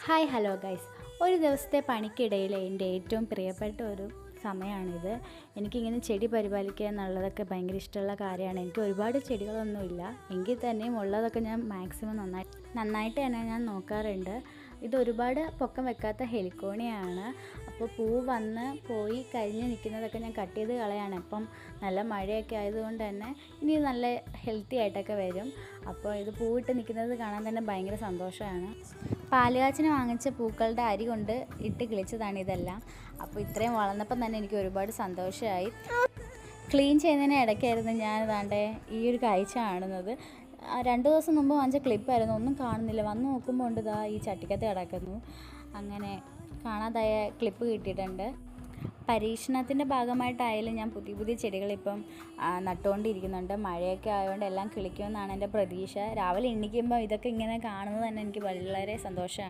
Hi hello guys. ഒരു ദിവസത്തെ പണിക്കിടയിൽ എൻ്റെ ഏറ്റവും പ്രിയപ്പെട്ട ഒരു സമയമാണിത്. എനിക്കിങ്ങനെ ചെടി പരിപാലിക്കുക എന്നുള്ളതൊക്കെ ഭയങ്കര ഇഷ്ടമുള്ള കാര്യമാണ്. എനിക്ക് ഒരുപാട് ചെടികളൊന്നുമില്ല, എങ്കിൽ തന്നെയും ഉള്ളതൊക്കെ ഞാൻ മാക്സിമം നന്നായിട്ട് തന്നെ ഞാൻ നോക്കാറുണ്ട്. ഇത് ഒരുപാട് പൊക്കം വെക്കാത്ത ഹെലിക്കോണിയാണ്. അപ്പോൾ പൂ വന്ന് പോയി കരിഞ്ഞ് നിൽക്കുന്നതൊക്കെ ഞാൻ കട്ട് ചെയ്ത് കളയാണ്. അപ്പം നല്ല മഴയൊക്കെ ആയതുകൊണ്ട് തന്നെ ഇനി നല്ല ഹെൽത്തി ആയിട്ടൊക്കെ വരും. അപ്പോൾ ഇത് പൂവിട്ട് നിൽക്കുന്നത് കാണാൻ തന്നെ ഭയങ്കര സന്തോഷമാണ്. പാലുകാച്ചിന് വാങ്ങിച്ച പൂക്കളുടെ അരി കൊണ്ട് ഇട്ട് കിളിച്ചതാണ് ഇതെല്ലാം. അപ്പോൾ ഇത്രയും വളർന്നപ്പം തന്നെ എനിക്ക് ഒരുപാട് സന്തോഷമായി. ക്ലീൻ ചെയ്യുന്നതിന് ഇടയ്ക്കായിരുന്നു ഞാൻ ഇതാണ്ട് ഈ ഒരു കാഴ്ച കാണുന്നത്. 2 ദിവസം മുമ്പ് വാങ്ങിച്ച ക്ലിപ്പായിരുന്നു, ഒന്നും കാണുന്നില്ല. വന്ന് നോക്കുമ്പോൾ ഉണ്ട് ഇതാ ഈ ചട്ടിക്കകത്ത് കിടക്കുന്നു. അങ്ങനെ കാണാതായ ക്ലിപ്പ് കിട്ടിയിട്ടുണ്ട്. പരീക്ഷണത്തിൻ്റെ ഭാഗമായിട്ടായാലും ഞാൻ പുതിയ പുതിയ ചെടികളിപ്പം നട്ടുകൊണ്ടിരിക്കുന്നുണ്ട്. മഴയൊക്കെ ആയതുകൊണ്ട് എല്ലാം കിളിക്കുമെന്നാണ് എൻ്റെ പ്രതീക്ഷ. രാവിലെ എണീക്കുമ്പോൾ ഇതൊക്കെ ഇങ്ങനെ കാണുന്നത് തന്നെ എനിക്ക് വളരെ സന്തോഷമാണ്.